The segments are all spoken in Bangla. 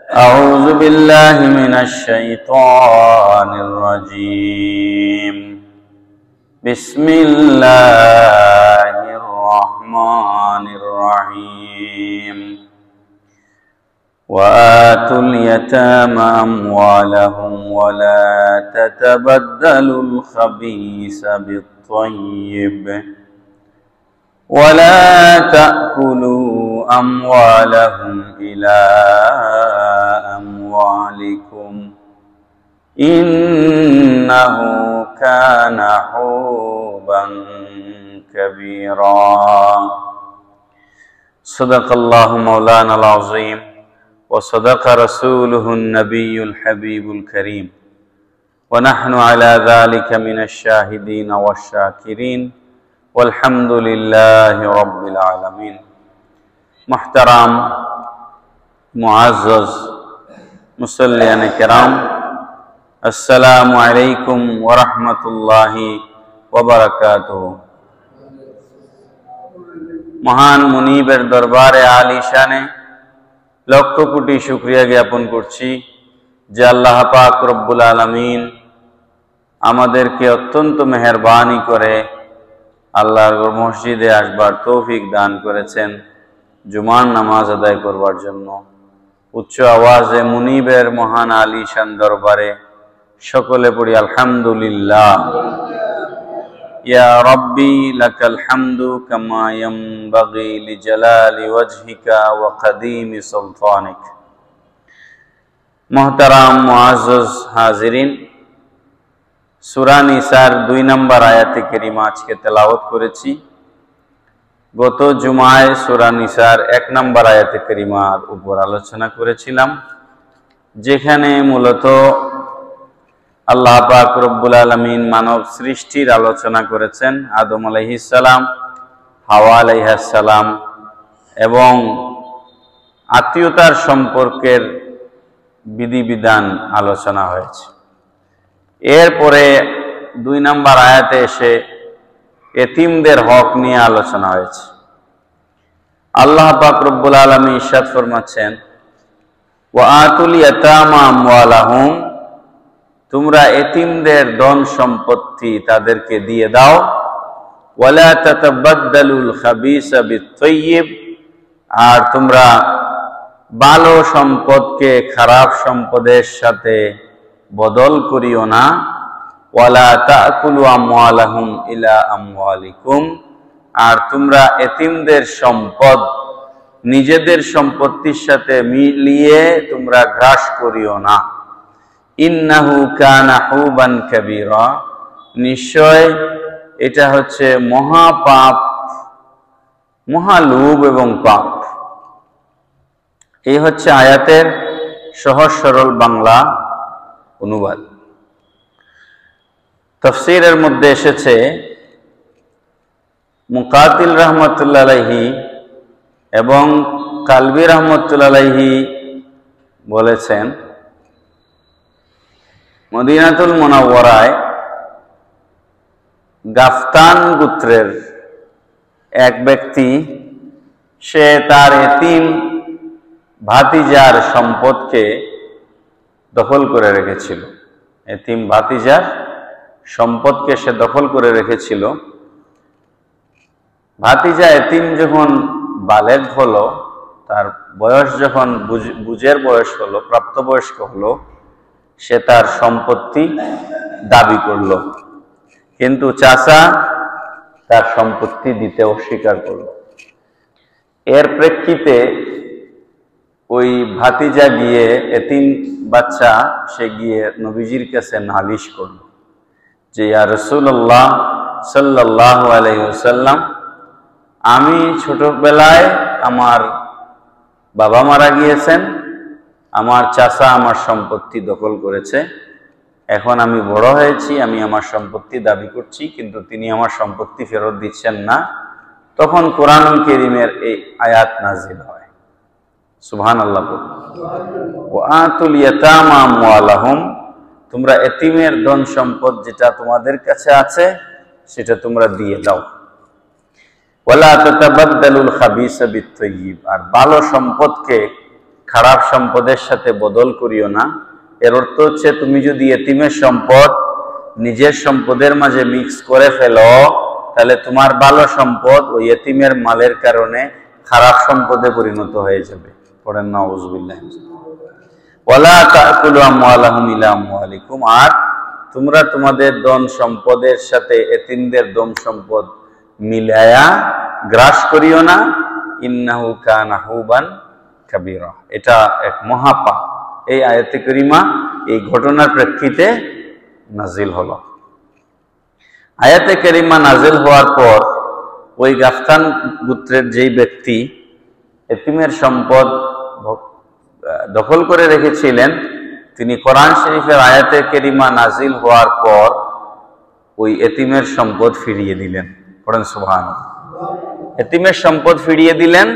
أعوذ بالله من الشيطان الرجيم بسم الله الرحمن الرحيم وآتوا اليتامى أموالهم ولا تتبدلوا الخبيث بالطيب ولا تأكلوا أموالهم إلى أموالكم إنه كان حوبا كبيرا صدق الله مولانا العظيم وصدق رسوله النبي الحبيب الكريم ونحن على ذلك من الشاهدين والشاكرين والحمد لله رب العالمين محترم मुआज़्ज़ज़ मुसल्लियान किराम अस्सलामु अलैकुम व रहमतुल्लाहि व बरकातुहू। महान मुनीबेर दरबारे आलिशाने लक्ष कोटी शुक्रिया ज्ञापन करছি যে আল্লাহ পাক রব্বুল আলামিন আমাদেরকে অত্যন্ত মেহেরবানি করে আল্লাহর মসজিদে আসবার তৌফিক দান করেছেন জুমার নামাজ আদায় করবার জন্য। উচ্চ আওয়াজে মুনিবের মহান আলিশান দরবারে সকলে পড়ি আলহামদুলিল্লাহ। ইয়া রব্বি লাকাল হামদু কামা ইয়ানবাগি লিজালালি ওয়াজহিকা ওয়া কাদীমি সুলতানিক। মুহতারাম মুআজ্জাজ হাজিরিন, সূরা নিসার 2 নম্বর আয়াতে কারিমা আজকে তেলাওয়াত করেছি। গত জুমায় সূরা নিসার 1 নম্বর আয়াতে কারিমার উপর আলোচনা করেছিলাম, যেখানে মূলত আল্লাহ পাক রব্বুল আলামিন মানব সৃষ্টির আলোচনা করেছেন, আদম আলাইহিস সালাম, হাওয়া আলাইহিস সালাম এবং আত্মীয়তার সম্পর্কের বিধিবিধান আলোচনা হয়েছে। এরপরে 2 নম্বর আয়াতে এসে এতিমদের হক নিয়ে আলোচনা হয়েছে। আল্লাহ পাক রব্বুল আলামিন ইরশাদ ফরমাচ্ছেন, ওয়া আতুল ইয়াতামা আমওয়ালাহুম, তোমরা এতিমদের ধন সম্পত্তি তাদেরকে দিয়ে দাও, ওয়ালা তাতাবাদদালুল খাবিসা বিত-তাইয়্যিব, আর তোমরা ভালো সম্পদকে খারাপ সম্পদের সাথে বদল করিও না, ওয়ালা তাকুলু আমওয়ালাহুম ইলা আমওয়ালিকুম, আর তোমরা এতিমদের সম্পদ নিজেদের সম্পত্তির সাথে মিলিয়ে তোমরা গ্রাস করিও না। ইন্নাহু কানা হুবান কাবীরা, নিশ্চয় এটা হচ্ছে মহাপাপ, মহালোভ এবং পাপ। এই হচ্ছে আয়াতের সহজ সরল বাংলা অনুবাদ। তাফসীরের মধ্যে এসেছে, মুকাতিল রাহমাতুল্লাহ আলাইহি এবং কালবি রাহমাতুল্লাহ আলাইহি বলেছেন, মদিনাতুল মুনাওয়ারায় গাফতান গোত্রের এক ব্যক্তি, সে তার এতিম ভাতিজার সম্পদকে দখল করে রেখেছিল। এতিম ভাতিজার সম্পদকে সে দখল করে রেখেছিল। ভাতিজা এতিম যখন বালেগ হলো, তার বয়স যখন বুঝের বয়স হলো, প্রাপ্তবয়স্ক হলো, সে তার সম্পত্তি দাবি করলো, কিন্তু চাচা তার সম্পত্তি দিতে অস্বীকার করলো। এর প্রেক্ষিতে ওই ভাতিজা গিয়ে, এতিম বাচ্চা, সে গিয়ে নবীজির কাছে নালিশ করলো যে, ইয়া রাসূলুল্লাহ সাল্লাল্লাহু আলাইহি ওয়াসাল্লাম, আমি ছোটবেলায় আমার বাবা মারা গিয়েছেন, আমার চাচা আমার সম্পত্তি দখল করেছে, এখন আমি বড় হয়েছি, আমি আমার সম্পত্তি দাবি করছি, কিন্তু তিনি আমার সম্পত্তি ফেরত দিচ্ছেন না। তখন কোরআনুল কারীমের এই আয়াত নাজিল হয়। সুবহানাল্লাহ। ওয়া আতুল ইয়াতামা আমওয়ালাহুম, তোমরা এতিমের ধন সম্পদ যেটা তোমাদের কাছে আছে সেটা তোমরা দিয়ে দাও। ওয়ালা তাতাবাদদালুল খাবিসা বিত-তাইয়্যিব, আর ভালো সম্পদকে খারাপ সম্পদের সাথে বদল করিও না। এর অর্থ হচ্ছে তুমি যদি এতিমের সম্পদ নিজের সম্পদের মাঝে মিক্স করে ফেলো, তাহলে তোমার ভালো সম্পদ ওই এতিমের মালের কারণে খারাপ সম্পদে পরিণত হয়ে যাবে। পড়েন নাউযুবিল্লাহ। ওয়ালা তাকুলু আমওয়ালাহুম ইলা আমওয়ালিকুম, আর তোমরা তোমাদের ধন সম্পদের সাথে এতিমদের ধন সম্পদ মিলায়া গ্রাস করিও না। ইন্নাহু কানা হুবান কাবীরা, এটা এক মহাপাপ। এই আয়াতে কারিমা এই ঘটনার প্রেক্ষিতে নাজিল হলো। আয়াতে কারিমা নাজিল হওয়ার পর ওই গাফতান গোত্রের যেই ব্যক্তি এতিমের সম্পদ দখল করে রেখেছিলেন, তিনি কোরআন শরীফের আয়াতে কারিমা নাজিল হওয়ার পর ওই এতিমের সম্পদ ফিরিয়ে দিলেন। পড়েন সুবহানাল্লাহ। এতিমের সম্পদ ফিরিয়ে দিলেন,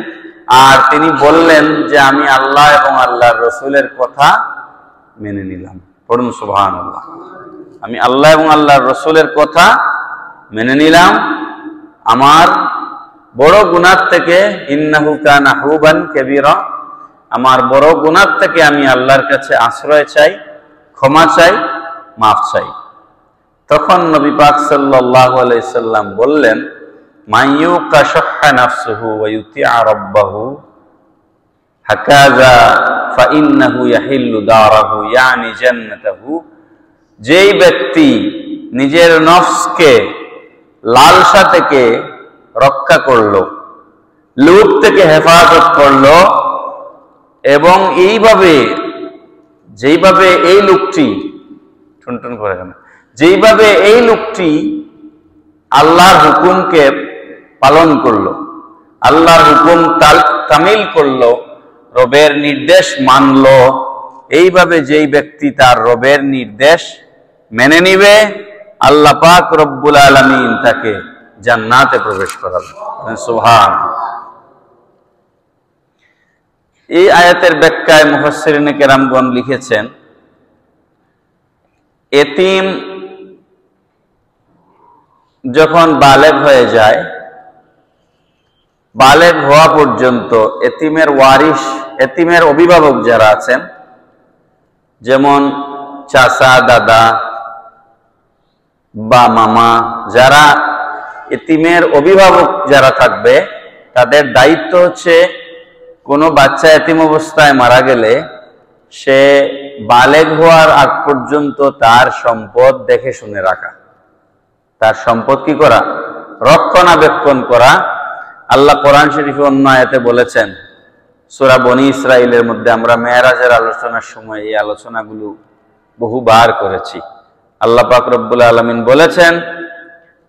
আর তিনি বললেন যে আমি আল্লাহ এবং আল্লাহর রসুলের কথা মেনে নিলাম। পড়ুন সুবহানাল্লাহ। আমি আল্লাহ এবং আল্লাহর রসুলের কথা মেনে নিলাম, আমার বড় গুনাহ থেকে, ইন্নাহু কানা হুবান কাবীরা, আমার বড় গুনাহ থেকে আমি আল্লাহর কাছে আশ্রয় চাই, ক্ষমা চাই, মাফ চাই। তখন নবী পাক সাল্লাল্লাহু আলাইহি সাল্লাম বললেন, মাইয়ুকা শাহহা নাফসুহু ওয়া ইউতিআ রাব্বাহু হাকাযা ফাইন্নাহু ইয়াহিল্লু দারাহু ইয়ানি জান্নাতাহু, যেই ব্যক্তি নিজের নফসকে লালসা থেকে রক্ষা করলো, লোভ থেকে হেফাজত করলো, এবং যেইভাবে এই লোকটি টুনটুন করে কেন, যেইভাবে এই লোকটি আল্লাহর হুকুমকে পালন করলো, আল্লাহর হুকুম তামিল করলো, রবের নির্দেশ মানলো, এইভাবে যেই ব্যক্তি তার রবের নির্দেশ মেনে নিবে, আল্লাহ পাক রব্বুল আলামিন তাকে জান্নাতে প্রবেশ করাবেন। সুবহানাল্লাহ। এই আয়াতের ব্যাখ্যায় মুফাসসিরিনে কেরামগণ লিখেছেন, এতিম যখন বালেগ হয়ে যায়, বালেগ হওয়া পর্যন্ত এতিমের ওয়ারিশ, এতিমের অভিভাবক যারা আছেন, যেমন চাচা, দাদা বা মামা, যারা এতিমের অভিভাবক যারা থাকবে, তাদের দায়িত্ব হচ্ছে কোনো বাচ্চা এতিম অবস্থায় মারা গেলে সে বালেগ হওয়ার আগ পর্যন্ত তার সম্পদ দেখে শুনে রাখা, তার সম্পদ কি করা, রক্ষণাবেক্ষণ করা। আল্লাহ কোরআন শরীফে অন্য আয়াতে বলেছেন, সূরা বনী ইসরাইলের মধ্যে আমরা মেরাজের আলোচনার সময় এই আলোচনাগুলো বহুবার করেছি। আল্লাহ পাক রব্বুল আলামিন বলেছেন,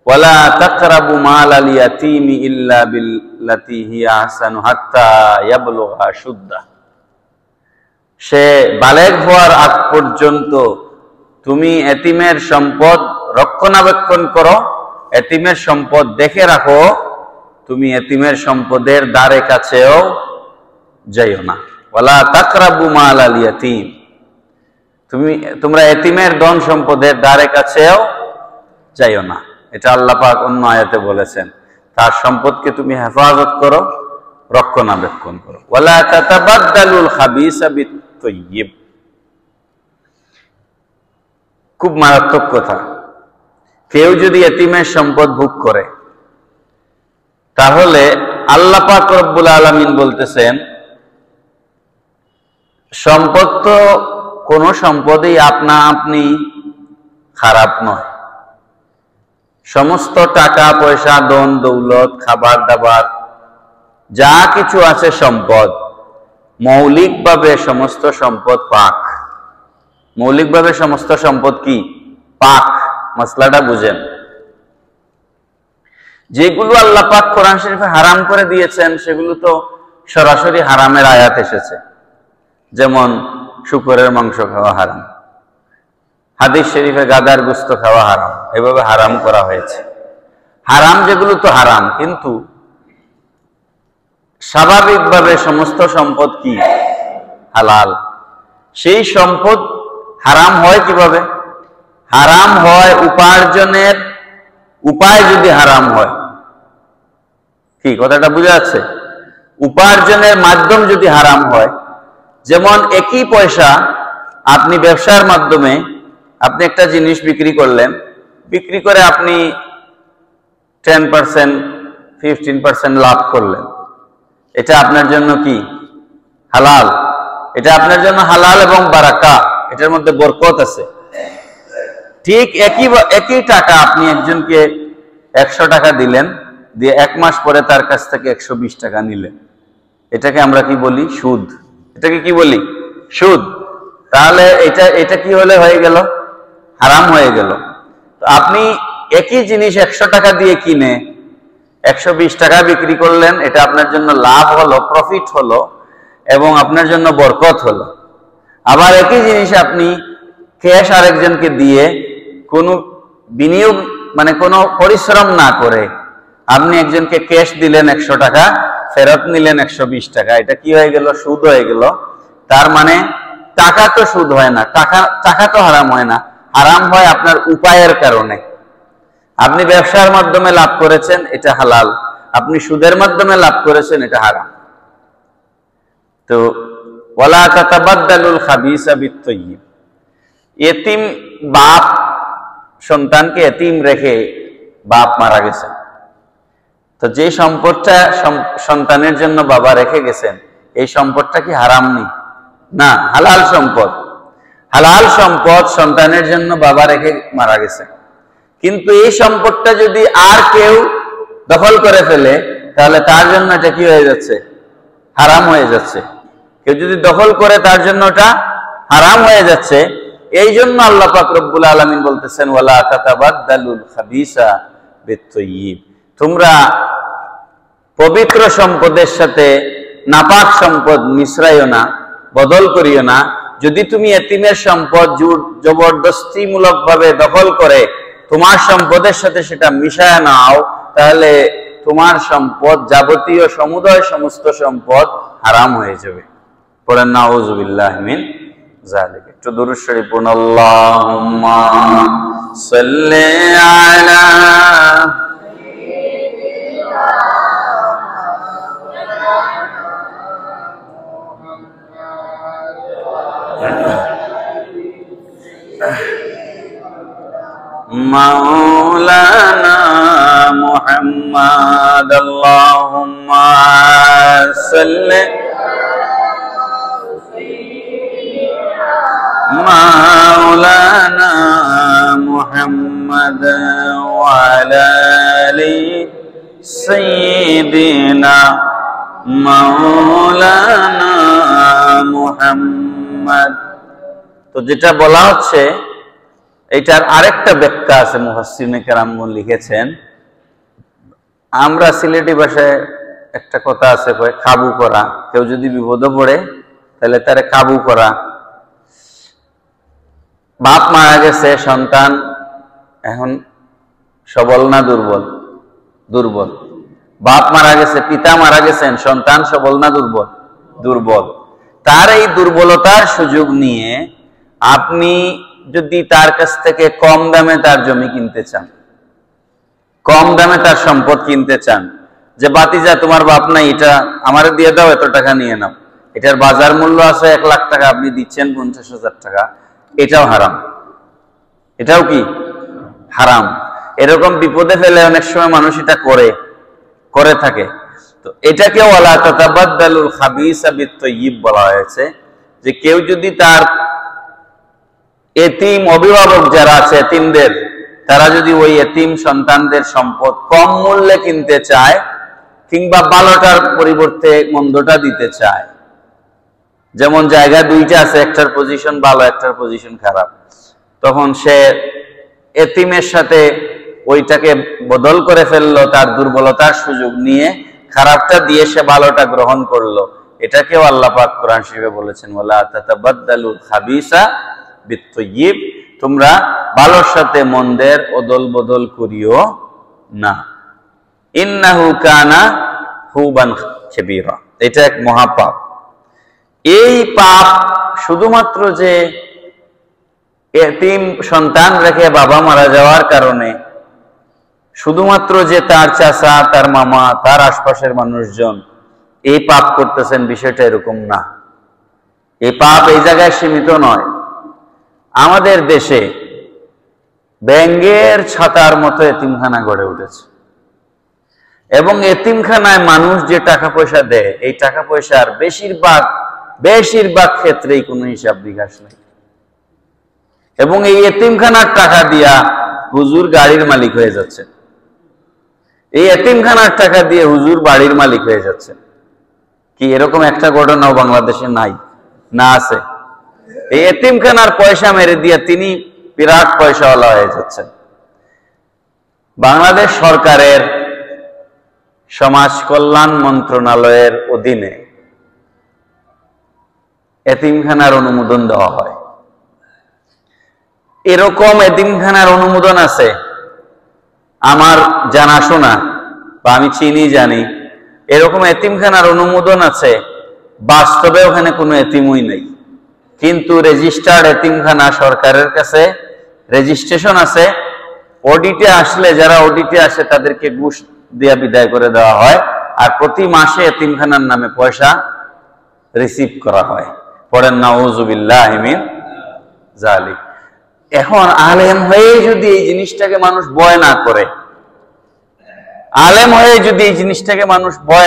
ওয়ালা তাকরাবু মালাল ইয়াতীমি ইল্লা বিল্লাতী হিয়া আহসানু হাত্তা ইয়াবলুগা শুদ্দা, সে বালেগ হওয়ার আগ পর্যন্ত তুমি এতিমের সম্পদ রক্ষণাবেক্ষণ করো, এতিমের সম্পদ দেখে রাখো, তুমি এতিমের সম্পদের দ্বারে কাছেও যাইও না। ওয়ালা তাকরাবু মালাল ইয়াতীম, তোমরা এতিমের ধন সম্পদের দ্বারে কাছেও যাইও না। এটা আল্লাহ পাক অন্য আয়াতে বলেছেন, তার সম্পদকে তুমি হেফাজত করো, রক্ষণাবেক্ষণ করো। ওয়ালা তাতাবাদদালুল খাবিসা বিত-তাইয়্যিব, খুব মারাত্মক কথা। কেউ যদি এতিমের সম্পদ ভোগ করে, তাহলে আল্লাহ পাক রব্বুল আলামিন বলতেছেন, সম্পদ তো কোনো সম্পদই আপনা আপনি খারাপ নয়। সমস্ত টাকা পয়সা, ধন দৌলত, খাবার দাবার যা কিছু আছে সম্পদ, মৌলিকভাবে সমস্ত সম্পদ পাক। মৌলিকভাবে সমস্ত সম্পদ কি? পাক। মাসলাটা বুঝেন। যেগুলো আল্লাহ পাক কোরআন শরীফে হারাম করে দিয়েছেন, সেগুলো তো সরাসরি হারামের আয়াত এসেছে। যেমন শুকরের মাংস খাওয়া হারাম, হাদিস শরীফে গাদার গোশত খাওয়া হারাম, এভাবে হারাম করা হয়েছে। হারাম যেগুলো তো হারাম, কিন্তু স্বাভাবিকভাবে সমস্ত সম্পদ কি? হালাল। সেই সম্পদ হারাম হয় কিভাবে? হারাম হয় উপার্জনের উপায় যদি হারাম হয়। কি কথাটা বুঝা যাচ্ছে? উপার্জনের মাধ্যম যদি হারাম হয়, যেমন একই পয়সা আপনি ব্যবসার মাধ্যমে আপনি একটা জিনিস বিক্রি করলেন, বিক্রি করে আপনি 10% 15% লাভ করলেন, এটা আপনার জন্য কি হালাল? এটা আপনার জন্য হালাল এবং বারাকা, এটার মধ্যে বরকত আছে। ঠিক একই টাকা আপনি একজনকে 100 টাকা দিলেন, দিয়ে 1 মাস পরে তার কাছ থেকে 120 টাকা নিলেন, এটাকে আমরা কি বলি? সুদ। এটাকে কি বলি? সুদ। তাহলে এটা কি হয়ে গেল? হারাম হয়ে গেল। তো আপনি একই জিনিস 100 টাকা দিয়ে কিনে 120 টাকা বিক্রি করলেন, এটা আপনার জন্য লাভ হলো, প্রফিট হলো এবং আপনার জন্য বরকত হলো। আবার একই জিনিস আপনি ক্যাশ আরেকজনকে দিয়ে কোনো বিনিয়োগ মানে কোনো পরিশ্রম না করে আপনি একজনকে ক্যাশ দিলেন 100 টাকা, ফেরত নিলেন 120 টাকা, এটা কি হয়ে গেল? সুদ হয়ে গেল। তার মানে টাকা তো সুদ হয় না, টাকা তো হারাম হয় না, হারাম হয় আপনার উপায়ের কারণে। আপনি ব্যবসার মাধ্যমে লাভ করেছেন, এটা হালাল। আপনি সুদের মাধ্যমে লাভ করেছেন, এটা হারাম। তো ওয়ালা তাতাবাদদালুল খাবিসা বিত-তাইয়্যিব। এতিম বাপ সন্তানকে এতিম রেখে বাপ মারা গেছেন, তো যে সম্পদটা সন্তানের জন্য বাবা রেখে গেছেন, এই সম্পদটা কি হারাম নেই? না, হালাল সম্পদ। হালাল সম্পদ সন্তানের জন্য বাবা রেখে মারা গেছে। কিন্তু এই সম্পদটা যদি আর কেউ দখল করে ফেলে, তাহলে তার জন্য এটা কি হয়ে যাচ্ছে? হারাম হয়ে যাচ্ছে। কেউ যদি দখল করে, তার জন্য এটা হারাম হয়ে যাচ্ছে। এই জন্য আল্লাহ পাক রব্বুল আলামিন বলতেছেন, ওয়ালা তাতাবাদদালুল খাবিসা বিত-তাইয়্যিব। তোমরা পবিত্র সম্পদের সাথে নাপাক সম্পদ মিশ্রাইও না, বদল করিও না। যদি তুমি এতিমের সম্পদ জবরদস্তিমূলক ভাবে দখল করে তোমার সম্পদের সাথে সেটা মিশায় নাও, তাহলে তোমার সম্পদ, যাবতীয় সমুদয় সমস্ত সম্পদ হারাম হয়ে যাবে। পড়েন নাউযুবিল্লাহি মিন যালিক। একটু দুরূদ শরীফ পড়ুন। আল্লাহুম্মা সাল্লি আলা মাওলানা মুহাম্মদ। আল্লাহুম্মা সাল্লি মাওলানা মুহাম্মদ ওয়া আলা আলি সাইয়্যিদিনা মাওলানা মুহাম্মদ। তো যেটা বলা হচ্ছে, এটার আরেকটা ব্যাখ্যা আছে, মুফাসসিরিনে কেরামগণ লিখেছেন। আমরা সিলেটি ভাষায় একটা কথা আছে, কাবু করা। কেউ যদি বিপদে পড়ে, তাহলে তারে কাবু করা। বাপ মারা গেছে, সন্তান এখন সবল না দুর্বল? দুর্বল। বাপ মারা গেছে, পিতা মারা গেছেন, সন্তান সবল না দুর্বল? দুর্বল। তার এই দুর্বলতার সুযোগ নিয়ে আপনি যদি তার কাছ থেকে কম দামে তার জমি কিনতে চান, কম দামে তার সম্পদ কিনতে চান, যে বাতিজা তোমার বাপ নাই, এটা আমারে দিয়ে দাও, এত টাকা নিয়ে নাও, এটার বাজার মূল্য আছে 1 লাখ টাকা, আপনি দিচ্ছেন 50,000 টাকা, এটাও হারাম। এটাও কি হারাম। এরকম বিপদে ফেলে অনেক সময় মানুষ এটা করে থাকে। তো এটাকে ওয়ালা তাতাবাদদালুল খাবিসা বিত-তাইয়্যিব বলা হয়েছে, যে কেউ যদি তার এতিম অভিভাবক যারা আছে, এতিমদের, তারা যদি ওই এতিম সন্তানদের সম্পদ কম মূল্যে কিনতে চায়, কিংবা ভালোটার পরিবর্তে মন্দটা দিতে চায়, যেমন জায়গা 2টা আছে, একটার পজিশন ভালো, একটার পজিশন খারাপ, তখন সে এতিমের সাথে ওইটাকে বদল করে ফেললো, তার দুর্বলতার সুযোগ নিয়ে খারাপটা দিয়ে সে ভালোটা গ্রহণ করলো। এটাকেও আল্লাহ পাক কোরআন শরীফে বলেছেন, ওয়ালা তাতাবাদদালুল খাবিসা বিত-তাইয়্যিব। তোমরা ভালোর সাথে মন্দের অদল বদল করিও না। ইন্নাহু কানা হুবান কাবীরা। এটা এক মহাপাপ। এই পাপ শুধুমাত্র যে এতিম সন্তান রেখে বাবা মারা যাওয়ার কারণে, শুধুমাত্র যে তার চাচা, তার মামা, তার আশপাশের মানুষজন এই পাপ করতেছেন, বিষয়টা এরকম না। এই পাপ এই জায়গায় সীমিত নয়। আমাদের দেশে ব্যাঙের ছাতার মতো এতিমখানা গড়ে উঠেছে, এবং এতিমখানায় মানুষ যে টাকা পয়সা দেয়, এই টাকা পয়সার বেশিরভাগ ক্ষেত্রেই কোনো হিসাব বিকাশ নেই। এবং এই এতিমখানার টাকা দিয়া হুজুর গাড়ির মালিক হয়ে যাচ্ছে, এই এতিমখানার টাকা দিয়ে হুজুর বাড়ির মালিক হয়ে যাচ্ছে। কি এরকম একটা ঘটনাও বাংলাদেশে নাই? না, আছে। এই এতিমখানার পয়সা মেরে দিয়ে তিনি বিরাট পয়সাওয়ালা হয়ে যাচ্ছেন। বাংলাদেশ সরকারের সমাজ কল্যাণ মন্ত্রণালয়ের অধীনে এতিমখানার অনুমোদন দেওয়া হয়। এরকম এতিমখানার অনুমোদন আছে আমার জানাশোনা, বা আমি জানি এরকম এতিমখানার অনুমোদন আছে। বাস্তবে ওখানে কোনো এতিমই নেই, কিন্তু রেজিস্টার্ড এতিমখানা সরকারের কাছে রেজিস্ট্রেশন আছে। অডিটে আসলে, যারা অডিটে আসে তাদেরকে ঘুষ দিয়ে বিদায় করে দেওয়া হয়, আর প্রতি মাসে এতিমখানার নামে পয়সা রিসিভ করা হয়। পড়েন নাউযুবিল্লাহি মিন যালিক। এখন আলেম হয়ে যদি এই জিনিসটাকে মানুষ ভয়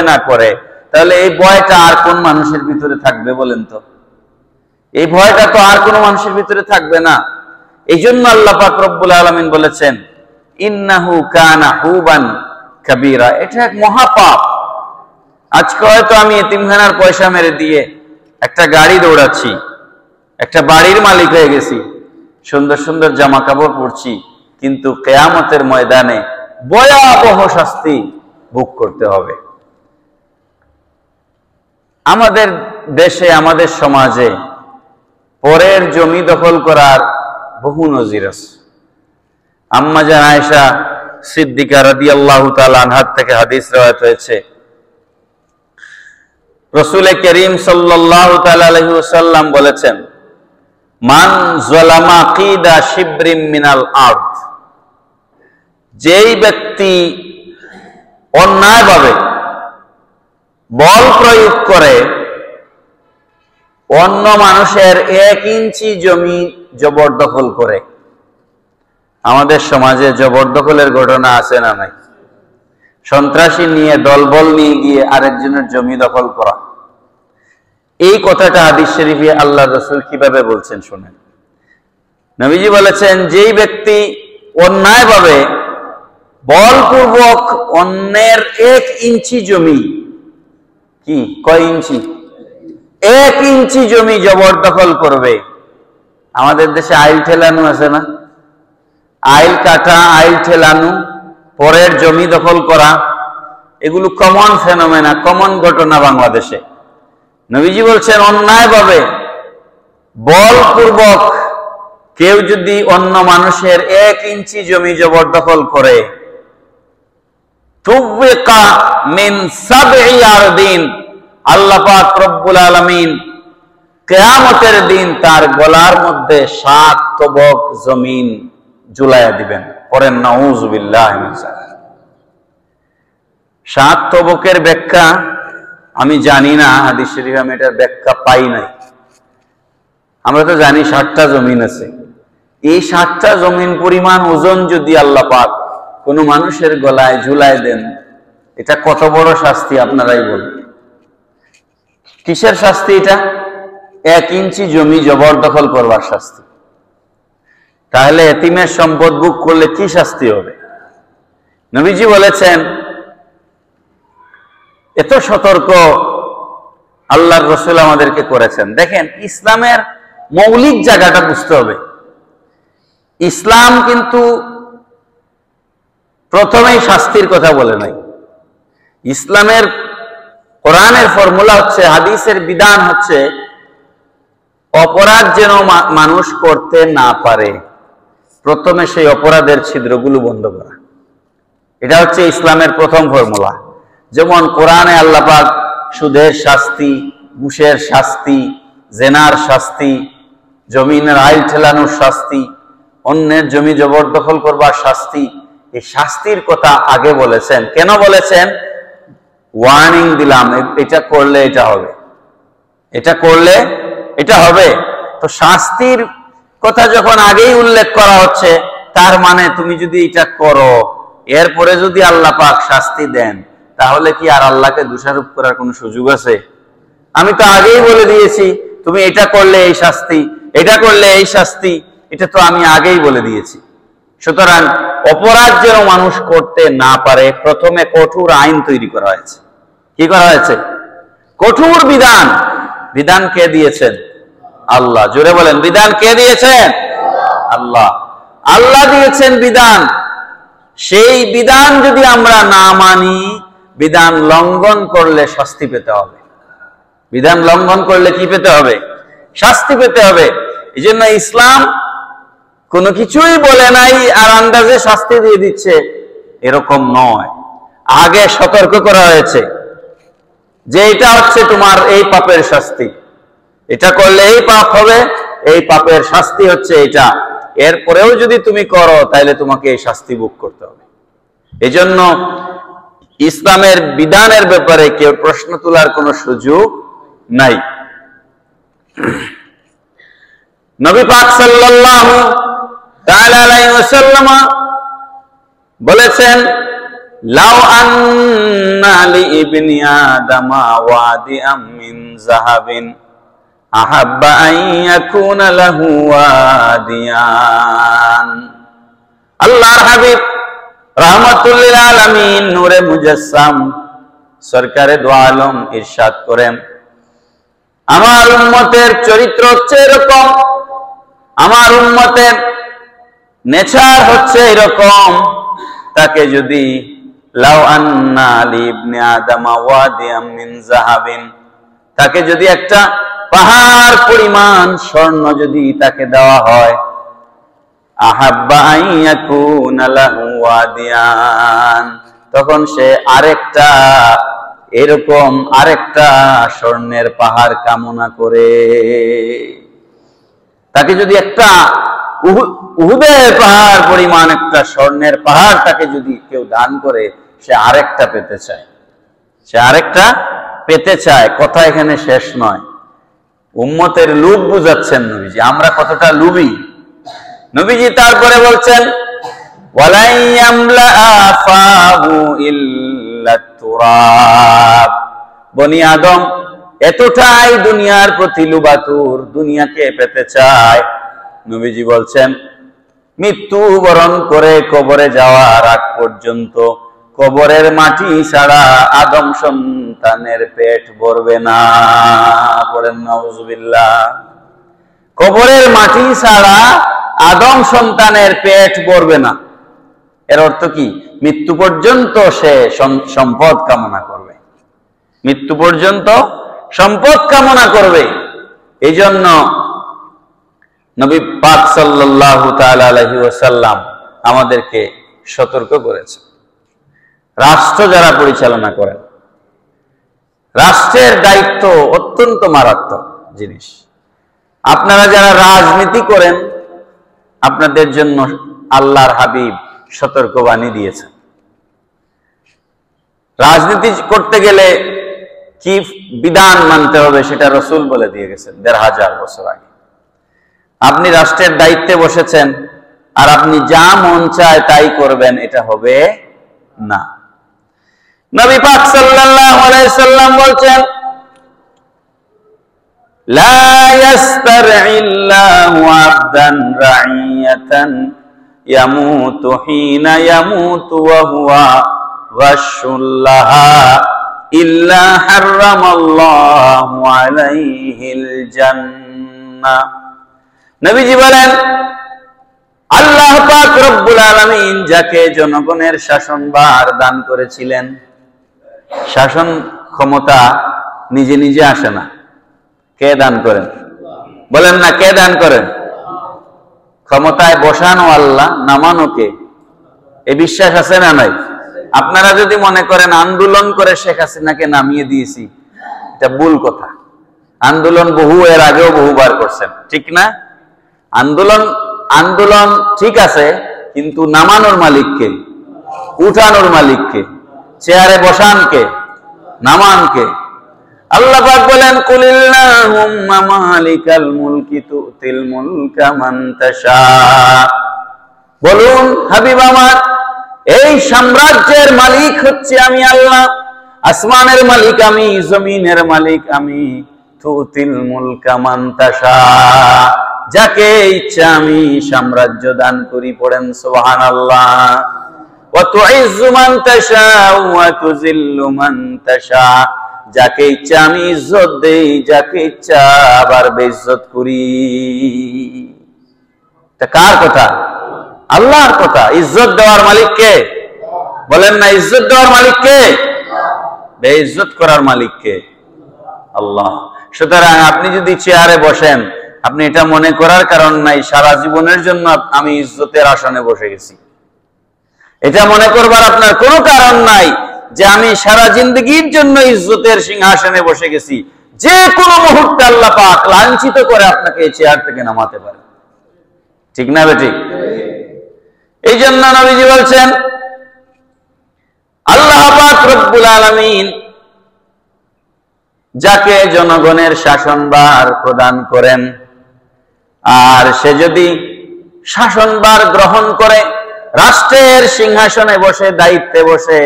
না করে, তাহলে এই ভয়টা আর কোন মানুষের ভিতরে থাকবে বলেন তো? এই ভয়টা তো আর কোন মানুষের ভিতরে থাকবে না। এই জন্য আল্লাহ পাক রব্বুল আলামিন বলেছেন, ইন্নাহু কানা হুবান কাবীরা। এটা এক মহাপাপ। আজকে হয়তো আমি এতিমখানার পয়সা মেরে দিয়ে একটা গাড়ি দৌড়াচ্ছি, একটা বাড়ির মালিক হয়ে গেছি, সুন্দর সুন্দর জামা কাপড় পরছি, কিন্তু কিয়ামতের ময়দানে ভয়াবহ শাস্তি ভোগ করতে হবে। আমাদের দেশে, আমাদের সমাজে পরের জমি দখল করার বহু নজির আছে। আম্মা জান আয়েশা সিদ্দিকা রাদিয়াল্লাহু তাআলা আনহার থেকে হাদিস রওয়ায়াত হয়েছে, রাসূল করিম সাল্লাল্লাহু তাআলা আলাইহি ওয়াসাল্লাম বলেছেন, মান যালামা কিদা শিবরিম মিনাল আরদ, যেই ব্যক্তি অন্যায়ভাবে বল প্রয়োগ করে অন্য মানুষের 1 ইঞ্চি জমি জবরদখল করে। আমাদের সমাজে জবরদখলের ঘটনা আছে না নাই? সন্ত্রাসী নিয়ে, দলবল নিয়ে গিয়ে আরেকজনের জমি দখল করা। এই কথাটা হাদিস শরীফে আল্লাহ রাসূল কিভাবে বলছেন শুনেন। নবীজি বলেছেন, যেই ব্যক্তি অন্যায়ভাবে বলপূর্বক অন্যের 1 ইঞ্চি জমি, কি কয় ইঞ্চি? 1 ইঞ্চি জমি জবরদখল করবে। আমাদের দেশে আইল ঠেলানো আছে না? আইল কাটা, আইল ঠেলানো, পরের জমি দখল করা, এগুলো কমন ফেনোমেনা, কমন ঘটনা বাংলাদেশে। নবীজি বলছেন, অন্যায়ভাবে বলপূর্বক কেউ যদি অন্য মানুষের 1 ইঞ্চি জমি জবরদখল করে, তুবিকা মিন সাবঈ আরদিন, আল্লাহ পাক রব্বুল আলামিন কিয়ামতের দিন তার গলার মধ্যে 7 তবক জমিন ঝুলাইয়া দিবেন। পড়েন নাউযুবিল্লাহি মিন যালিক। 7 তবকের ব্যাখ্যা আমি জানি না, হাদিস শরীফে আমি এটার ব্যাখ্যা পাই নাই। আমরা তো জানি 7টা জমিন আছে। এই 7টা জমিন পরিমাণ ওজন যদি আল্লাহ পাক কোন মানুষের গলায় ঝুলায় দেন, এটা কত বড় শাস্তি আপনারাই বলুন। কিসের শাস্তি এটা? 1 ইঞ্চি জমি জবরদখল করবার শাস্তি। তাহলে এতিমের সম্পদ ভোগ করলে কি শাস্তি হবে? নবীজি বলেছেন, এত সতর্ক আল্লাহর রাসূল আমাদেরকে করেছেন। দেখেন, ইসলামের মৌলিক জায়গাটা বুঝতে হবে। ইসলাম কিন্তু প্রথমেই শাস্তির কথা বলে নাই। ইসলামের, কোরআনের ফর্মুলা হচ্ছে, হাদিসের বিধান হচ্ছে, অপরাধ যেন মানুষ করতে না পারে, প্রথমে সেই অপরাধের ছিদ্রগুলো বন্ধ করা। এটা হচ্ছে ইসলামের প্রথম ফর্মুলা। যেমন কোরআনে আল্লাহ পাক সুদের শাস্তি, ঘুষের শাস্তি, জেনার শাস্তি, জমিনের আইল ঠেলানোর শাস্তি, অন্যের জমি জবরদখল করবার শাস্তি, এই শাস্তির কথা আগে বলেছেন। কেন বলেছেন? ওয়ার্নিং দিলাম, এটা করলে এটা হবে, এটা করলে এটা হবে? তো শাস্তির কথা যখন আগেই উল্লেখ করা হচ্ছে, তার মানে তুমি যদি এটা করো, এরপরে যদি আল্লাহ পাক শাস্তি দেন, তাহলে কি আর আল্লাহকে দোষারোপ করার কোনো সুযোগ আছে? আমি তো আগেই বলে দিয়েছি তুমি এটা করলে এই শাস্তি, এটা করলে এই শাস্তি, এটা তো আমি আগেই বলে দিয়েছি। সুতরাং অপরাধ যেন মানুষ করতে না পারে, প্রথমে কঠোর আইন তৈরি করা হয়েছে। কি করা হয়েছে? কঠোর বিধান। বিধান কে দিয়েছেন? আল্লাহ। জোরে বলেন, বিধান কে দিয়েছেন? আল্লাহ। আল্লাহ দিয়েছেন বিধান। সেই বিধান যদি আমরা না মানি, বিধান লঙ্ঘন করলে শাস্তি পেতে হবে। বিধান লঙ্ঘন করলে কি পেতে হবে? শাস্তি পেতে হবে। এই জন্য ইসলাম কোনো কিছুই বলে নাই আর আন্দাজে শাস্তি দিয়ে দিচ্ছে, এরকম নয়। আগে সতর্ক করা হয়েছে যে এটা হচ্ছে তোমার এই পাপের শাস্তি, এটা করলে এই পাপ হবে, এই পাপের শাস্তি হচ্ছে এটা। এরপরেও যদি তুমি করো তাহলে তোমাকে এই শাস্তি ভোগ করতে হবে। এজন্য ইসলামের বিধানের ব্যাপারে কেউ প্রশ্ন তোলার কোনো সুযোগ নাই। নবী পাক সাল্লাল্লাহু তাআলা আলাইহি ওয়াসাল্লাম বলেছেন, লাউ আন্না লিইবনি আদামা ওয়াদিআম মিন যাহাবিন আহাব্বা আন ইয়াকুনা লাহু ওয়াদিয়ান। আল্লাহর হাবিব রাহমাতুল লিল আলামিন নূরে মুজাসসাম সরকারে দু আলম ইরশাদ করেন, আমার উম্মতের চরিত্র হচ্ছে এরকম, আমার উম্মতের নেচার হচ্ছে এরকম, তাকে যদি লাউ আন্না লিইবনি আদামা ওয়াদিয়াম মিন যাহাবিন, তাকে যদি একটা পাহাড় পরিমাণ স্বর্ণ যদি তাকে দেওয়া হয়, আহাব্বা আন ইয়াকুনা লাহু ওয়াদিয়ান, তখন সে আরেকটা এরকম আরেকটা স্বর্ণের পাহাড় কামনা করে। তাকে যদি একটা উহুদের পাহাড় পরিমাণ একটা স্বর্ণের পাহাড় তাকে যদি কেউ দান করে, সে আরেকটা পেতে চায়, সে আরেকটা পেতে চায়। কথা এখানে শেষ নয়। উম্মতের লোভ বুঝাচ্ছেন নবীজি, আমরা কতটা লোভী। নবীজি তারপরে বলছেন, ওয়ালাই ইয়ামলা আফাহু ইল্লা তুরাব। বনি আদম এতটাই দুনিয়ার প্রতি লোভাতুর, দুনিয়াকে পেতে চায়। নবীজি বলছেন, মৃত্যু বরণ করে কবরে যাওয়ার আগ পর্যন্ত কবরের মাটি ছাড়া আদম সন্তানের পেট ভরবে না। পড়েন নাউজুবিল্লাহ। কবরের মাটি ছাড়া আদম সন্তানের পেট ভরবে না। এর অর্থ কি? মৃত্যু পর্যন্ত সে সম্পদ কামনা করবে, মৃত্যু পর্যন্ত সম্পদ কামনা করবে। এই জন্য নবী পাক সাল্লাল্লাহু তাআলা আলাইহি ওয়াসাল্লাম আমাদেরকে সতর্ক করেছে। রাষ্ট্র যারা পরিচালনা করেন, রাষ্ট্রের দায়িত্ব অত্যন্ত মারাত্মক জিনিস। আপনারা যারা রাজনীতি করেন, আপনাদের জন্য আল্লাহর হাবিব সতর্কবাণী দিয়েছেন। রাজনীতি করতে গেলে কি বিধান মানতে হবে সেটা রাসূল বলে দিয়ে গেছেন ১৫০০ বছর আগে। আপনি রাষ্ট্রের দায়িত্বে বসেছেন আর আপনি যা মন চায় তাই করবেন, এটা হবে না। নবী পাক সাল্লাল্লাহু আলাইহি সাল্লাম বলছেন, লা ইয়াস্তারইল্লাহু আবদান রাইয়াতান ইয়ামুতু হিনা ইয়ামুতু ওয়া হুয়া গাশুল্লাহা ইল্লা হারামাল্লাহু আলাইহিল জান্নাহ। নবীজি বলেন, আল্লাহ পাক রব্বুল আলামিন যাকে জনগণের শাসনভার দান করেছিলেন, শাসন ক্ষমতা নিজে নিজে আসে না। কে দান করেন? বলেন না, কে দান করেন? ক্ষমতায় বসানো আল্লাহ, নামানো কে? এই বিশ্বাস আছে না নাই? আপনারা যদি মনে করেন আন্দোলন করে শেখ হাসিনাকে নামিয়ে দিয়েছি, এটা ভুল কথা। আন্দোলন এর আগেও বহুবার করছেন, ঠিক না? আন্দোলন ঠিক আছে, কিন্তু নামানোর মালিক কে? উঠানোর মালিক কে? চেয়ারে বসান কে? নামান কে? আল্লাহ পাক বলেন, কুলিল্লাহুম্মা মালিকাল মুলকি তুতিল মুলকা মান তাশা। বলুন হাবিব আমার, এই সাম্রাজ্যের মালিক হচ্ছে আমি আল্লাহ, আসমানের মালিক আমি, জমিনের মালিক আমি। তুতিল মুলকা মান তাশা, যাকে ইচ্ছা আমি সাম্রাজ্য দান করি। পড়েন সুবহানাল্লাহ। ওয়া তুইজ্জু মান তাশা ওয়া তুযিল্লু মান তাশা, যাকে ইচ্ছা আমি ইজ্জত দেই, যাকে ইচ্ছা আবার বেইজ্জত করি। এটা কার কথা? আল্লাহর কথা। ইজ্জত দেওয়ার মালিক কে? বলেন না, ইজ্জত দেওয়ার মালিক কে? বেইজ্জত করার মালিক কে? আল্লাহ। সুতরাং আপনি যদি চেয়ারে বসেন, আপনি এটা মনে করার কারণ নাই সারা জীবনের জন্য আমি ইজ্জতের আসনে বসে গেছি। এটা মনে করবার আপনার কোনো কারণ নাই যে আমি সারা জিন্দগির জন্য ইজ্জতের সিংহাসনে বসে গেছি। যে কোনো মুহূর্তে আল্লাহ পাক লাঞ্ছিত করে আপনাকে এই চেয়ার থেকে নামাতে পারে। ঠিক না বেঠিক? এই জন্য নবীজি বলছেন, আল্লাহ পাক রব্বুল আলামিন যাকে জনগণের শাসনভার প্রদান করেন, আর সে যদি শাসনভার গ্রহণ করে, রাষ্ট্রের সিংহাসনে বসে, দায়িত্বে বসে,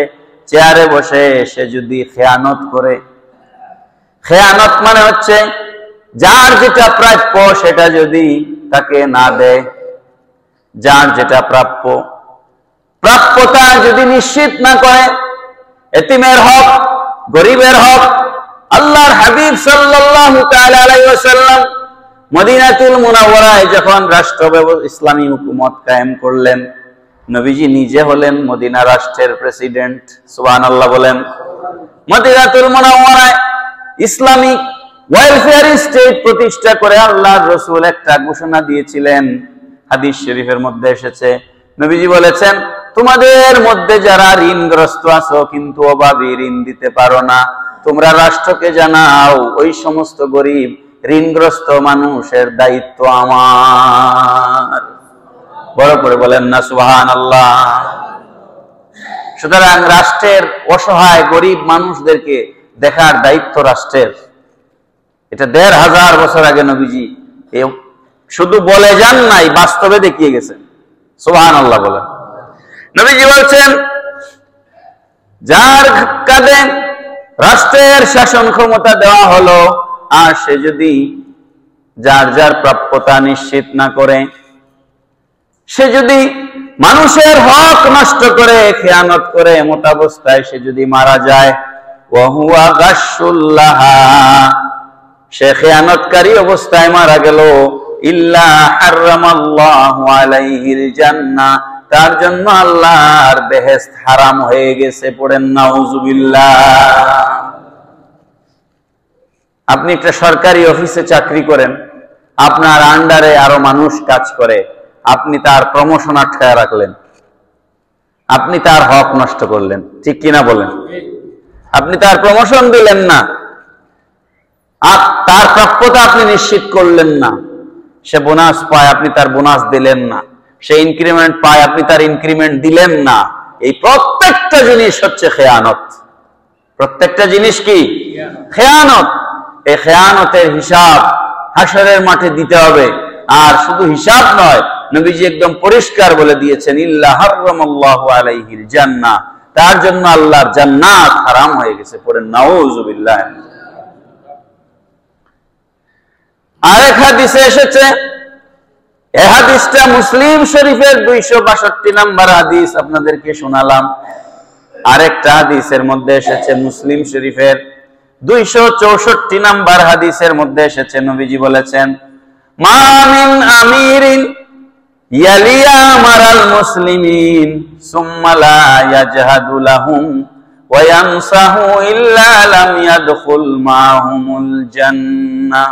চেয়ারে বসে সে যদি খেয়ানত করে, খেয়ানত মানে হচ্ছে যার যেটা প্রাপ্য সেটা যদি তাকে না দেয়, যার যেটা প্রাপ্য, প্রাপ্যতা যদি নিশ্চিত না করে, এতিমের হক, গরিবের হক। আল্লাহর হাবিব সাল্লাল্লাহু তাআলা আলাইহি ওয়াসাল্লাম মদিনাতুল মুনাওয়ারায় যখন রাষ্ট্র ইসলামী হুকুমত কায়েম করলেন, নবীজি নিজে হলেন মদিনা রাষ্ট্রের প্রেসিডেন্ট। সুবহানাল্লাহ বলেন। মদিনাতুল মুনাওয়ারায় ইসলামিক ওয়েলফেয়ার স্টেট প্রতিষ্ঠা করে আল্লাহর রাসূল একটা ঘোষণা দিয়েছিলেন। হাদিস শরীফের মধ্যে এসেছে, নবীজি বলেছেন, তোমাদের মধ্যে যারা ঋণগ্রস্ত আছো কিন্তু অভাবী, ঋণ দিতে পারো না, তোমরা রাষ্ট্রকে জানাও ওই সমস্ত গরিব ঋণগ্রস্ত মানুষের দায়িত্ব আমার। বড় করে বলেন না সুবহানাল্লাহ। সুতরাং রাষ্ট্রের অসহায় গরিব মানুষদেরকে দেখার দায়িত্ব রাষ্ট্রের। এটা ১৫০০ বছর আগে নবীজি শুধু বলে যান নাই, বাস্তবে দেখিয়ে গেছেন। সুবহানাল্লাহ বলেন। নবীজি বলছেন, যার কাঁধে রাষ্ট্রের শাসন ক্ষমতা দেওয়া হলো, আর সে যদি যার যার প্রাপ্যতা নিশ্চিত না করে, সে যদি মানুষের হক নষ্ট করে, খেয়ানত করে, মোতাবস্থায় সে যদি মারা যায়, ওয়া হুয়া গাশুল্লাহা, সে খেয়ানতকারী অবস্থায় মারা গেল, ইল্লা হারামাল্লাহু আলাইহিল জান্নাহ, তার জন্য আল্লাহর বেহেশত হারাম হয়ে গেছে। পড়েন নাউজুবিল্লাহ। আপনি একটা সরকারি অফিসে চাকরি করেন, আপনার আন্ডারে আরো মানুষ কাজ করে, আপনি তার প্রমোশন আটকায় রাখলেন, আপনি তার হক নষ্ট করলেন। ঠিক কিনা বলেন? আপনি তার প্রমোশন দিলেন না, তার প্রাপ্যতা আপনি নিশ্চিত করলেন না। সে বোনাস পায়, আপনি তার বোনাস দিলেন না। সে ইনক্রিমেন্ট পায়, আপনি তার ইনক্রিমেন্ট দিলেন না। এই প্রত্যেকটা জিনিস হচ্ছে খেয়ানত। প্রত্যেকটা জিনিস কি? খেয়ানত। এই খেয়ানতের হিসাব হাশরের মাঠে দিতে হবে। আর শুধু হিসাব নয়, নবীজি একদম পরিষ্কার বলে দিয়েছেন, ইল্লা হারামাল্লাহু আলাইহিল জান্নাহ, তার জন্য আল্লাহর জান্নাত হারাম হয়ে গেছে। পড়েন নাউজুবিল্লাহ। আরেক হাদিসে এসেছে, এই হাদিসটা মুসলিম শরীফের ২৬২ নম্বর হাদিস আপনাদেরকে শোনালাম। আরেকটা হাদিসের মধ্যে এসেছে মুসলিম শরীফের ২৬৪ নম্বর হাদিসের মধ্যে এসেছে, নবীজি বলেছেন, মা মিন আমিরিন ইয়ালিয়া মারাল মুসলিমিন সুম্মা লা ইয়াজহাদু লাহুম ওয়া ইয়ানসাহু ইল্লা লাম ইয়াদখুল মাহুমুল জান্নাহ।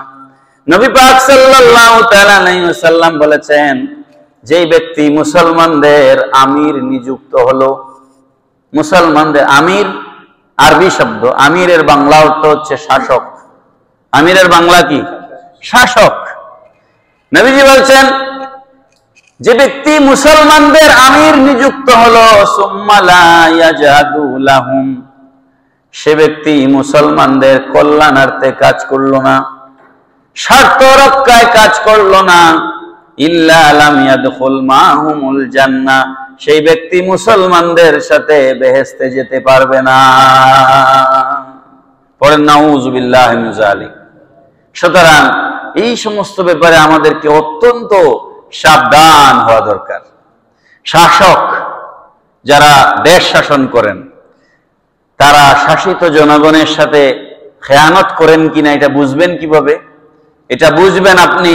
নবী পাক সাল্লাল্লাহু তাআলা আলাইহি ওয়াসাল্লাম বলেছেন, যেই ব্যক্তি মুসলমানদের আমির নিযুক্ত হলো, মুসলমানদের আমির আরবি শব্দ, আমিরের বাংলা অর্থ হচ্ছে শাসক। আমিরের বাংলা কি? শাসক। নবীজি বলছেন, যে ব্যক্তি মুসলমানদের আমির নিযুক্ত হলো, সুম্মা লা ইয়াজহাদু লাহুম, সে ব্যক্তি মুসলমানদের কল্যাণার্থে কাজ করলো না, স্বার্থ রক্ষায় কাজ করলো না, ইল্লা লাম ইয়াদখুল মাহুমুল জান্নাহ, সেই ব্যক্তি মুসলমানদের সাথে বেহেশতে যেতে পারবে না। পড়েন নাউযুবিল্লাহি মিন যালিক। সুতরাং এই সমস্ত ব্যাপারে আমাদেরকে অত্যন্ত সাবধান হওয়া দরকার। শাসক যারা দেশ শাসন করেন তারা শাসিত জনগণের সাথে খেয়ানত করেন কিনা এটা বুঝবেন কিভাবে? এটা বুঝবেন আপনি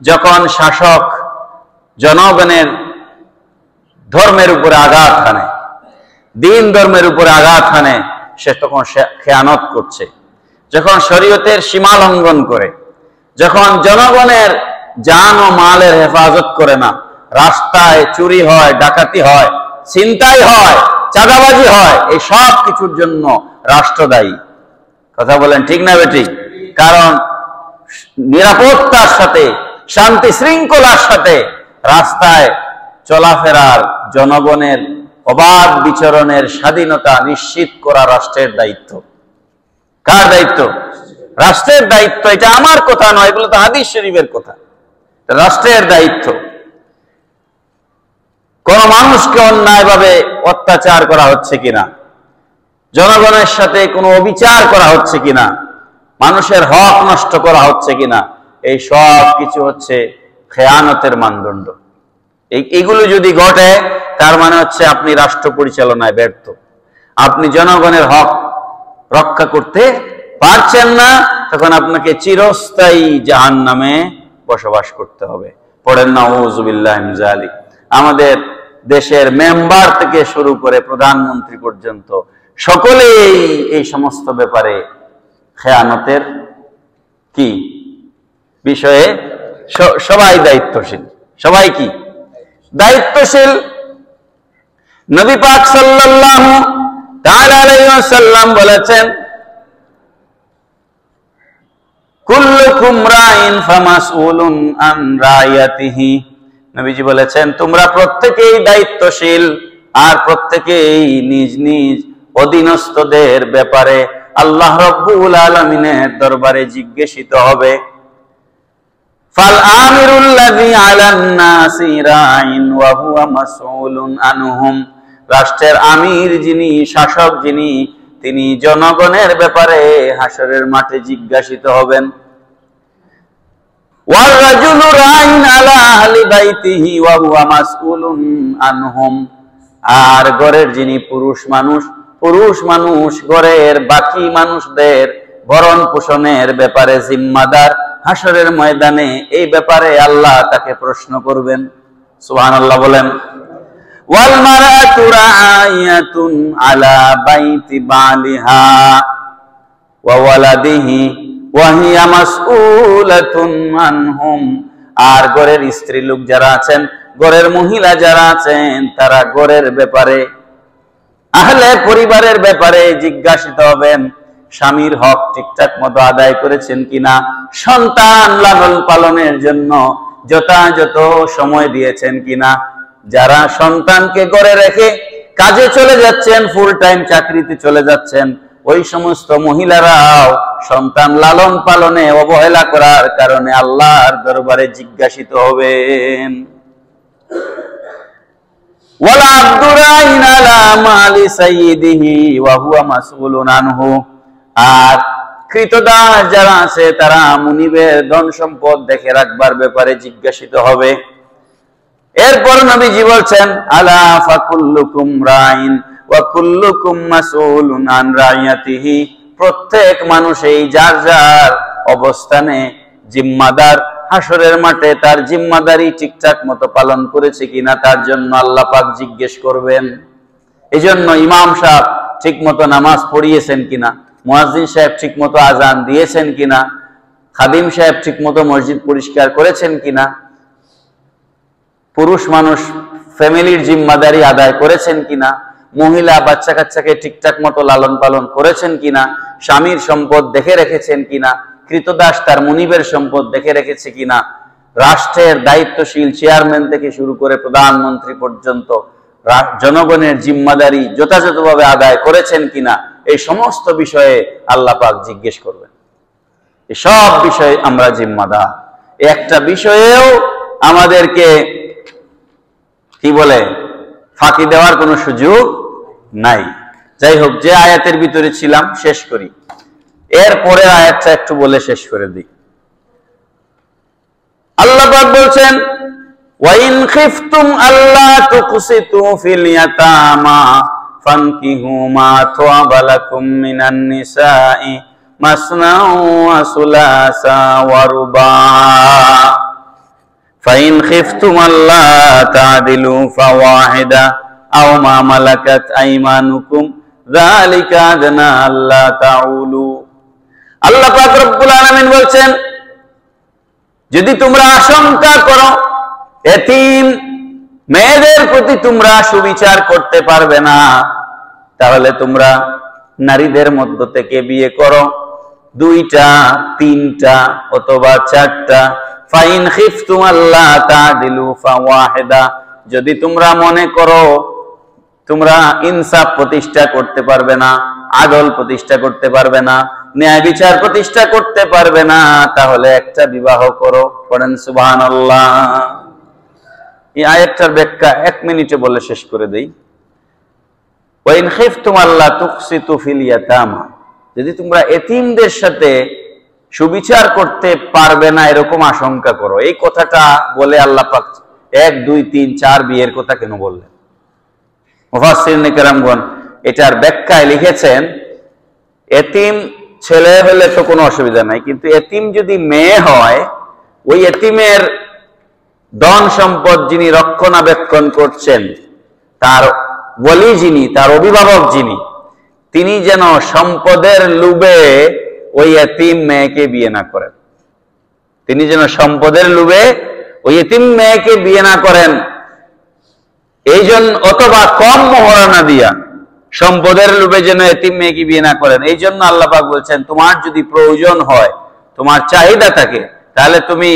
যখন শাসক জনগণের ধর্মের উপরে আঘাত হানে, দিন ধর্মের উপরে আঘাত হানে, সে তখন খেয়ানত করছে। যখন শরীয়তের সীমা লঙ্ঘন করে, যখন জনগণের জান ও মালের হেফাজত করে না, রাস্তায় চুরি হয়, ডাকাতি হয়, ছিনতাই হয়, চাঁদাবাজি হয়, এই সব কিছুর জন্য রাষ্ট্র দায়ী। কথা বলেন ঠিক না বেঠিক? কারণ নিরাপত্তার সাথে, শান্তি শৃঙ্খলার সাথে রাস্তায় চলাফেরার, জনগণের অবাধ বিচরণের স্বাধীনতা নিশ্চিত করা রাষ্ট্রের দায়িত্ব। কার দায়িত্ব? রাষ্ট্রের দায়িত্ব। এটা আমার কথা নয়, এগুলো তো হাদিস শরীফের কথা। রাষ্ট্রের দায়িত্ব। কোন মানুষকে অন্যায়ভাবে অত্যাচার করা হচ্ছে কিনা, জনগণের সাথে কোনো অবিচার করা হচ্ছে কিনা, মানুষের হক নষ্ট করা হচ্ছে কিনা, এই সব কিছু হচ্ছে খেয়ানতের মানদণ্ড। এইগুলো যদি ঘটে তার মানে হচ্ছে আপনি রাষ্ট্র পরিচালনায় ব্যর্থ, আপনি জনগণের হক রক্ষা করতে পারছেন না, তখন আপনাকে চিরস্থায়ী জাহান্নামে বসবাস করতে হবে। পড়েন নাউযুবিল্লাহি মিন যালিক। আমাদের দেশের মেম্বার থেকে শুরু করে প্রধানমন্ত্রী পর্যন্ত সকলেই এই সমস্ত ব্যাপারে খেয়ানতের কি বিষয়ে সবাই দায়িত্বশীল। সবাই কি দায়িত্বশীল? নবী পাক সাল্লাল্লাহু তাআলা আলাইহি ওয়াসাল্লাম বলেছেন, কুল্লুকুম রাইন ফামাসউলুন আন রাইয়াতিহি। নবীজি বলেছেন, তোমরা প্রত্যেকেই দায়িত্বশীল, আর প্রত্যেকেই নিজ নিজ অধীনস্থদের ব্যাপারে আল্লাহ রাব্বুল আলামিনের দরবারে জিজ্ঞাসিত হবে। ফাল আমিরুল্লাযী আলান নাসি রাইন ওয়া হুয়া মাসউলুন আনহুম। রাষ্ট্রের আমির যিনি, শাসক যিনি, তিনি জনগণের ব্যাপারে হাসরের মাঠে জিজ্ঞাসিত হবেন। ওয়াল রাজুলু রাইন আলা আহলি বাইতিহি ওয়া হুয়া মাসউলুন আনহুম। আর ঘরের যিনি পুরুষ মানুষ ঘরের বাকি মানুষদের ভরণ পোষণের ব্যাপারে জিম্মাদার, হাসরের ময়দানে এই ব্যাপারে আল্লাহ তাকে প্রশ্ন করবেন। সুবহানাল্লাহ বলেন। ওয়াল মারাতু রাআয়াতুন আলা বাইতি বালিহা ওয়া ওয়ালাদিহি ওয়া হিয়া মাসউলাতুন আনহুম। আর ঘরের স্ত্রী লোক যারা আছেন, ঘরের মহিলা যারা আছেন, তারা ঘরের ব্যাপারে, আহলে পরিবারের ব্যাপারে জিজ্ঞাসিত হবেন। স্বামীর হক ঠিকঠাক মতো আদায় করেছেন কিনা, সন্তান লালন পালনের জন্য যথাযথ সময় দিয়েছেন কিনা। যারা সন্তানকে ঘরে রেখে কাজে চলে যাচ্ছেন, ফুল টাইম চাকরিতে চলে যাচ্ছেন, ওই সমস্ত মহিলারাও সন্তান লালন পালনে অবহেলা করার কারণে আল্লাহর দরবারে জিজ্ঞাসিত হবেন। ওয়ালা আব্দুরাইন আলা মালি সাইয়্যিদিহি ওয়া হুয়া মাসউলুন আনহু। আর কৃতদাস যারা আছে তারা মুনিবের ধন সম্পদ দেখে রাখবার ব্যাপারে জিজ্ঞাসিত হবে। এরপর নবীজি বলছেন, আলা ফাকুল্লুকুম রাইন ওয়া কুল্লুকুম মাসউলুন আন রাইয়াতিহি। প্রত্যেক মানুষই যার যার অবস্থানে জিম্মাদার, হাসরের মাঠে তার জিম্মাদারি ঠিকঠাক মতো পালন করেছে কিনা তার জন্য আল্লাহ পাক জিজ্ঞেস করবেন। এই জন্য ইমাম সাহেব ঠিক মতো নামাজ পড়িয়েছেন কিনা, মুয়াজ্জিন সাহেব ঠিক মতো আজান দিয়েছেন কিনা, খাদিম সাহেব ঠিক মতো মসজিদ পরিষ্কার করেছেন কিনা, পুরুষ মানুষ ফ্যামিলির জিম্মাদারি আদায় করেছেন কিনা, মহিলা বাচ্চা কাচ্চাকে ঠিকঠাক মতো লালন পালন করেছেন কিনা, স্বামীর সম্পদ দেখে রেখেছেন কিনা, কৃতদাস তার মুনিবের সম্পদ দেখে রেখেছে কিনা, রাষ্ট্রের দায়িত্বশীল চেয়ারম্যান থেকে শুরু করে প্রধানমন্ত্রী পর্যন্ত জনগণের জিম্মাদারি যথাযথভাবে আদায় করেছেন কিনা, এই সমস্ত বিষয়ে আল্লাহ পাক জিজ্ঞেস করবেন। এই সব বিষয়ে আমরা জিম্মাদার। একটা বিষয়েও আমাদেরকে কি বলে ফাঁকি দেওয়ার কোনো সুযোগ নাই। যাই হোক, যে আয়াতের ভিতরে ছিলাম শেষ করি, এরপরে আয়াতটা একটু বলে শেষ করে দিই। আল্লাহ পাক বলছেন, ওয়াইন খিফতুম আল্লা তুকসিতু ফিল ইয়াতামা ফানকিহু মা তাবা লাকুম মিনান নিসাই মাসনা ওয়া সুলাসা ওয়া রুবা ফাইন খিফতুম আল্লা তা'দিলু ফাওয়াহিদা আও মা মালাকাত আইমানুকুম যালিকা আদনা আল্লা তাউলু। আল্লাহ পাক রব্বুল আলামিন বলছেন, যদি তোমরা আশঙ্কা করো এতিম মেয়েদের প্রতি তোমরা সুবিচার করতে পারবে না, তাহলে তোমরা নারীদের মধ্য থেকে বিয়ে করো, 2টা 3টা অথবা 4টা। ফাইন খিফতুম আল্লা তা'দিলু ফাওয়াহিদা, যদি তোমরা মনে করো তোমরা ইনসাফ প্রতিষ্ঠা করতে পারবে না, আদল প্রতিষ্ঠা করতে পারবে না, ন্যায় বিচার প্রতিষ্ঠা করতে পারবে না, তাহলে একটা বিবাহ করো। পড়েন সুবহানাল্লাহ। এই আয়াতটার ব্যাখ্যা 1 মিনিটে বলে শেষ করে দেই। ওয়াইন খিফতুম আল্লা তুকসিতু ফিল ইয়াতামা, যদি তোমরা এতিমদের সাথে সুবিচার করতে পারবে না এরকম আশঙ্কা করো। এই কথাটা বলে আল্লাহ পাক 1 2 3 4 বিয়ের কথা কেন বললেন? মুফাসসিরিন কেরামগণ এটার ব্যাখ্যায় লিখেছেন, এতিম ছেলে হলে তো কোনো অসুবিধা নাই, কিন্তু এতিম যদি মেয়ে হয়, ওই এতিমের ধন সম্পদ যিনি রক্ষণাবেক্ষণ করছেন, তার ওয়ালি যিনি, তার অভিভাবক যিনি, তিনি যেন সম্পদের লোভে ওই এতিম মেয়েকে বিয়ে না করেন। তিনি যেন সম্পদের লোভে ওই এতিম মেয়েকে বিয়ে না করেন, এই জন্য, অথবা কম মোহরানা দিয়া সম্পদের লোভে যেন এতিম মেয়েকে বিয়ে না করেন। এই জন্য আল্লাহ পাক বলছেন, তোমার যদি প্রয়োজন হয়, তোমার চাহিদা থাকে, তাহলে তুমি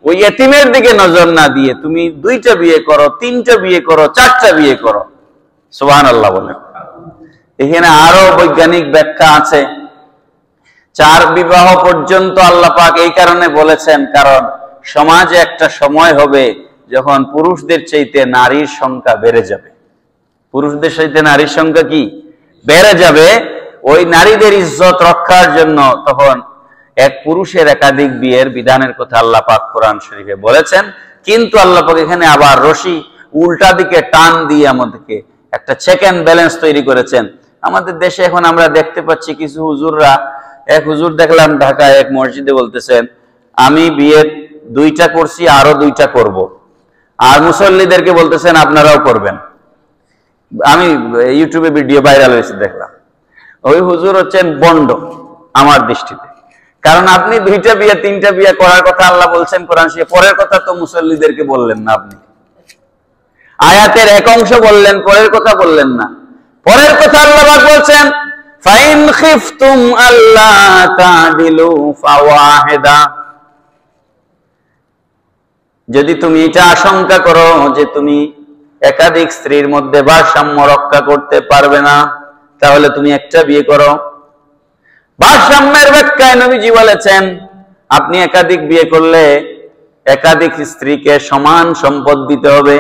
ওই এতিমের দিকে নজর না দিয়ে তুমি 2টা বিয়ে করো, 3টা বিয়ে করো, 4টা বিয়ে করো। সুবহানাল্লাহ বলেন। এখানে আরো বৈজ্ঞানিক ব্যাখ্যা আছে। 4 বিবাহ পর্যন্ত আল্লাহ পাক এই কারণে বলেছেন, কারণ সমাজে একটা সময় হবে যখন পুরুষদের চাইতে নারীর সংখ্যা বেড়ে যাবে। পুরুষদের চাইতে নারীর সংখ্যা কি বেড়ে যাবে। ওই নারীদের ইজ্জত রক্ষার জন্য তখন এক পুরুষের একাধিক বিয়ের বিধানের কথা আল্লাহ পাক কোরআন শরীফে বলেছেন। কিন্তু আল্লাহ পাক এখানে আবার রশি উল্টা দিকে টান দিয়ে আমাদেরকে একটা চেক এন্ড ব্যালেন্স তৈরি করেছেন। আমাদের দেশে এখন আমরা দেখতে পাচ্ছি কিছু হুজুররা, এক হুজুর দেখলাম ঢাকায় এক মসজিদে বলতেছেন, আমি বিয়ে 2টা করছি, আরো 2টা করব। আর মুসল্লিদেরকে বলতেছেন আপনারাও করবেন। আমি ইউটিউবে ভিডিও ভাইরাল হয়েছে দেখলাম। ওই হুজুর হচ্ছেন বন্ড আমার দৃষ্টিতে। কারণ আপনি 2টা বিয়ে 3টা বিয়ে করার কথা আল্লাহ বলছেন কোরআন শরীফে, পরের কথা তো মুসল্লিদেরকে বললেন না। আপনি আয়াতের এক অংশ বললেন, পরের কথা বললেন না। পরের কথা আল্লাহ পাক বলছেন, ফাইন খিফতুম আল্লা তা'দিলু ফাওয়াহিদা, যদি তুমি এটা আশঙ্কা করো যে তুমি একাধিক স্ত্রীর মধ্যে ভারসাম্য রক্ষা করতে পারবে না, তাহলে তুমি একটা বিয়ে করো। ভারসাম্যের ব্যাখ্যায় নবীজি বলেছেন, আপনি একাধিক বিয়ে করলে একাধিক স্ত্রীকে সমান সম্পদ দিতে হবে,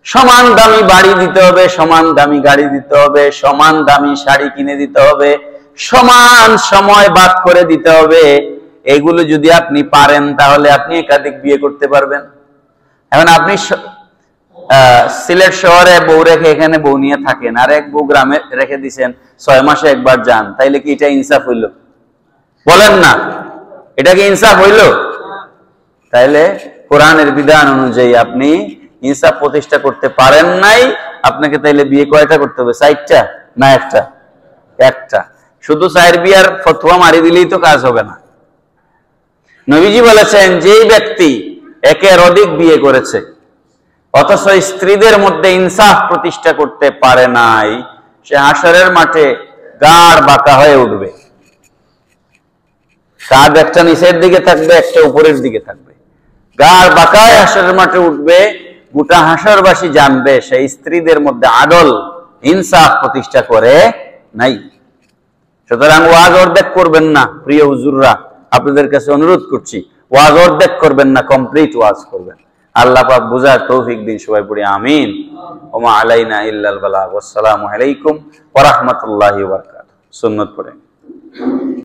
সমান দামি বাড়ি দিতে হবে, সমান দামি গাড়ি দিতে হবে, সমান দামি শাড়ি কিনে দিতে হবে, সমান সময় ভাগ করে দিতে হবে। এগুলো যদি আপনি পারেন তাহলে আপনি একাধিক বিয়ে করতে পারবেন। এখন আপনি সিলেট শহরে বউ রেখে এখানে বউ নিয়ে থাকেন, আর এক বউ গ্রামে রেখে দিচ্ছেন, 6 মাসে একবার যান, তাইলে কি এটা ইনসাফ হইল? বলেন না, এটা কি ইনসাফ হইল? তাইলে কোরআনের বিধান অনুযায়ী আপনি ইনসাফ প্রতিষ্ঠা করতে পারেন নাই। আপনাকে তাইলে বিয়ে কয়টা করতে হবে? 4টা না একটা? একটা। শুধু 4 বিয়ার ফতোয়া মারি দিলেই তো কাজ হবে না। নবীজি বলেছেন, যেই ব্যক্তি একের অধিক বিয়ে করেছে অথচ স্ত্রীদের মধ্যে ইনসাফ প্রতিষ্ঠা করতে পারে নাই, সে হাসরের মাঠে গাড় বাঁকা হয়ে উঠবে। কাঁধ একটা নিচের দিকে থাকবে, একটা উপরের দিকে থাকবে, গাড় বাঁকায় হাসরের মাঠে উঠবে। গোটা হাসরবাসী জানবে সেই স্ত্রীদের মধ্যে আদল ইনসাফ প্রতিষ্ঠা করে নাই। সুতরাং ওয়াজ অর্ধেক করবেন না প্রিয় হুজুররা, আপনাদের কাছে অনুরোধ করছি, ওয়াজ অর্ধেক করবেন না, কমপ্লিট ওয়াজ করবেন। আল্লাহ পাক বুঝার তৌফিক দিন, সবাই পড়ি আমিন। ওমা আলাইনা ইল্লাল বালাগ। আসসালামু আলাইকুম ওয়া রাহমাতুল্লাহি ওয়া বারাকাতুহু। সুন্নাত পড়েন।